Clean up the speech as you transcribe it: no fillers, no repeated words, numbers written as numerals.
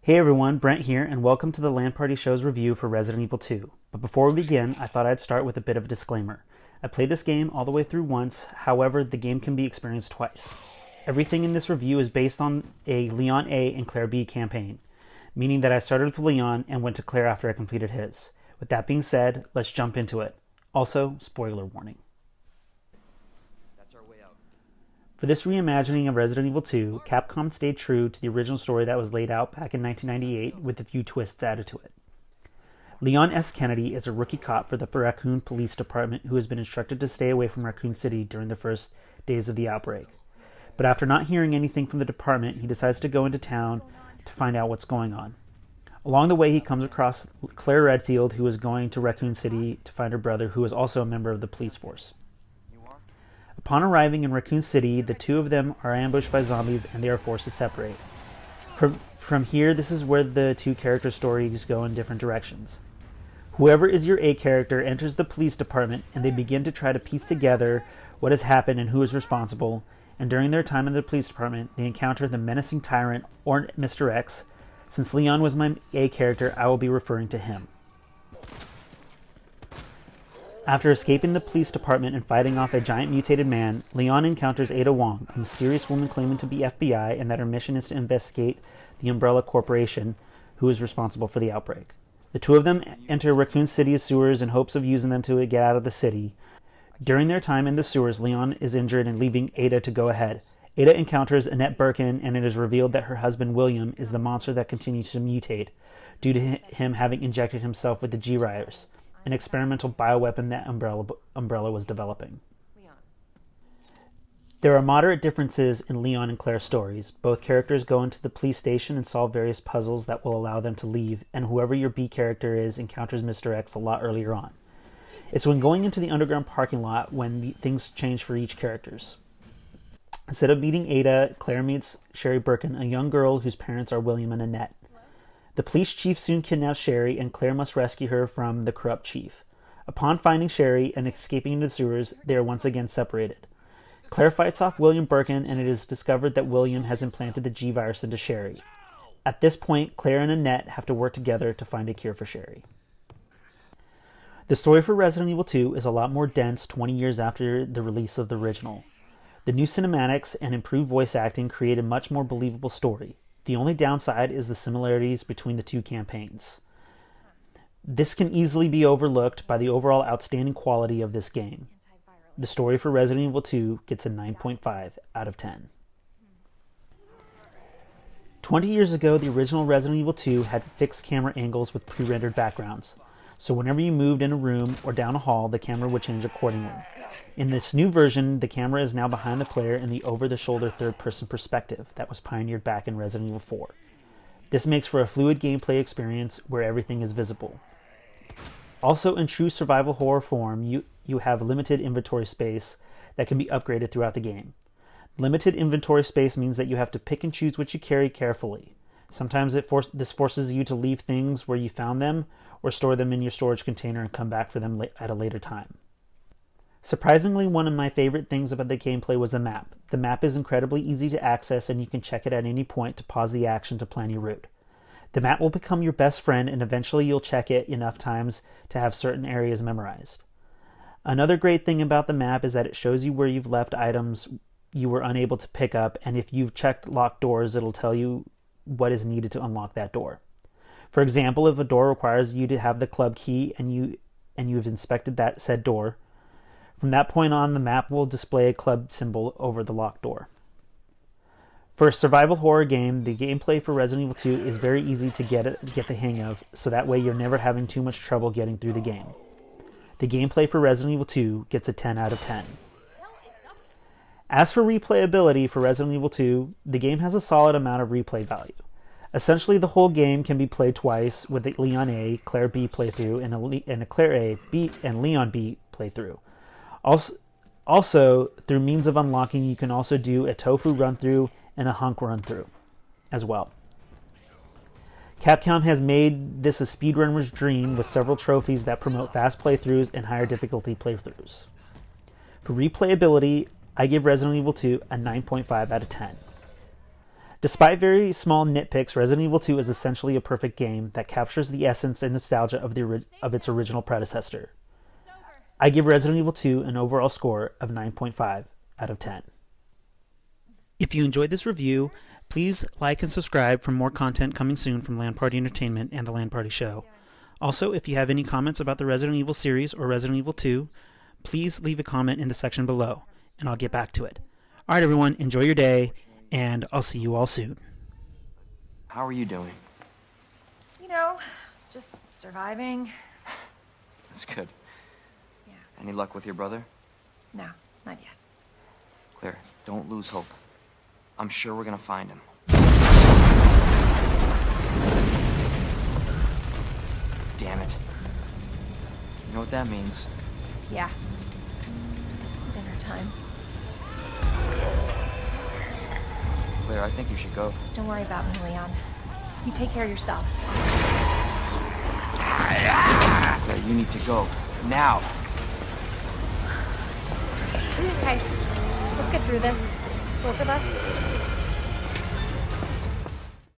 Hey everyone, Brent here, and welcome to the LAN Party Show's review for Resident Evil 2. But before we begin, I thought I'd start with a bit of a disclaimer. I played this game all the way through once, however, the game can be experienced twice. Everything in this review is based on a Leon A and Claire B campaign, meaning that I started with Leon and went to Claire after I completed his. With that being said, let's jump into it. Also, spoiler warning. For this reimagining of Resident Evil 2, Capcom stayed true to the original story that was laid out back in 1998 with a few twists added to it. Leon S. Kennedy is a rookie cop for the Raccoon Police Department who has been instructed to stay away from Raccoon City during the first days of the outbreak. But after not hearing anything from the department, he decides to go into town to find out what's going on. Along the way, he comes across Claire Redfield, who is going to Raccoon City to find her brother, who is also a member of the police force. Upon arriving in Raccoon City, the two of them are ambushed by zombies and they are forced to separate. From here, this is where the two character stories go in different directions. Whoever is your A character enters the police department and they begin to try to piece together what has happened and who is responsible, and during their time in the police department, they encounter the menacing tyrant, or Mr. X. Since Leon was my A character, I will be referring to him. After escaping the police department and fighting off a giant mutated man, Leon encounters Ada Wong, a mysterious woman claiming to be FBI and that her mission is to investigate the Umbrella Corporation, who is responsible for the outbreak. The two of them enter Raccoon City's sewers in hopes of using them to get out of the city. During their time in the sewers, Leon is injured and leaving Ada to go ahead. Ada encounters Annette Birkin, and it is revealed that her husband William is the monster that continues to mutate, due to him having injected himself with the G-Virus, an experimental bioweapon that Umbrella was developing. There are moderate differences in Leon and Claire's stories. Both characters go into the police station and solve various puzzles that will allow them to leave, and whoever your B character is encounters Mr. X a lot earlier on. It's when going into the underground parking lot when things change for each characters. Instead of meeting Ada, Claire meets Sherry Birkin, a young girl whose parents are William and Annette. The police chief soon kidnaps Sherry, and Claire must rescue her from the corrupt chief. Upon finding Sherry and escaping into the sewers, they are once again separated. Claire fights off William Birkin, and it is discovered that William has implanted the G-Virus into Sherry. At this point, Claire and Annette have to work together to find a cure for Sherry. The story for Resident Evil 2 is a lot more dense 20 years after the release of the original. The new cinematics and improved voice acting create a much more believable story. The only downside is the similarities between the two campaigns. This can easily be overlooked by the overall outstanding quality of this game. The story for Resident Evil 2 gets a 9.5 out of 10. 20 years ago, the original Resident Evil 2 had fixed camera angles with pre-rendered backgrounds. So whenever you moved in a room or down a hall, the camera would change accordingly. In this new version, the camera is now behind the player in the over-the-shoulder third-person perspective that was pioneered back in Resident Evil 4. This makes for a fluid gameplay experience where everything is visible. Also, in true survival horror form, you have limited inventory space that can be upgraded throughout the game. Limited inventory space means that you have to pick and choose what you carry carefully. Sometimes this forces you to leave things where you found them, or store them in your storage container and come back for them at a later time. Surprisingly, one of my favorite things about the gameplay was the map. The map is incredibly easy to access, and you can check it at any point to pause the action to plan your route. The map will become your best friend, and eventually you'll check it enough times to have certain areas memorized. Another great thing about the map is that it shows you where you've left items you were unable to pick up, and if you've checked locked doors, it'll tell you what is needed to unlock that door. For example, if a door requires you to have the club key and you've inspected that said door, from that point on the map will display a club symbol over the locked door. For a survival horror game, the gameplay for Resident Evil 2 is very easy to get the hang of, so that way you're never having too much trouble getting through the game. The gameplay for Resident Evil 2 gets a 10 out of 10. As for replayability for Resident Evil 2, the game has a solid amount of replay value. Essentially, the whole game can be played twice with a Leon A, Claire B playthrough and a Claire A, B, and Leon B playthrough. Also, through means of unlocking, you can also do a tofu run-through and a hunk run-through as well. Capcom has made this a speedrunner's dream with several trophies that promote fast playthroughs and higher difficulty playthroughs. For replayability, I give Resident Evil 2 a 9.5 out of 10. Despite very small nitpicks, Resident Evil 2 is essentially a perfect game that captures the essence and nostalgia of its original predecessor. I give Resident Evil 2 an overall score of 9.5 out of 10. If you enjoyed this review, please like and subscribe for more content coming soon from LAN Party Entertainment and the LAN Party Show. Also, if you have any comments about the Resident Evil series or Resident Evil 2, please leave a comment in the section below, and I'll get back to it. All right, everyone, enjoy your day, and I'll see you all soon. How are you doing? You know, just surviving. That's good. Yeah. Any luck with your brother? No, not yet. Claire, don't lose hope. I'm sure we're gonna find him. Damn it. You know what that means? Yeah. Dinner time. Claire, I think you should go. Don't worry about me, Leon. You take care of yourself. Claire, you need to go. Now! Okay. Let's get through this. Both of us.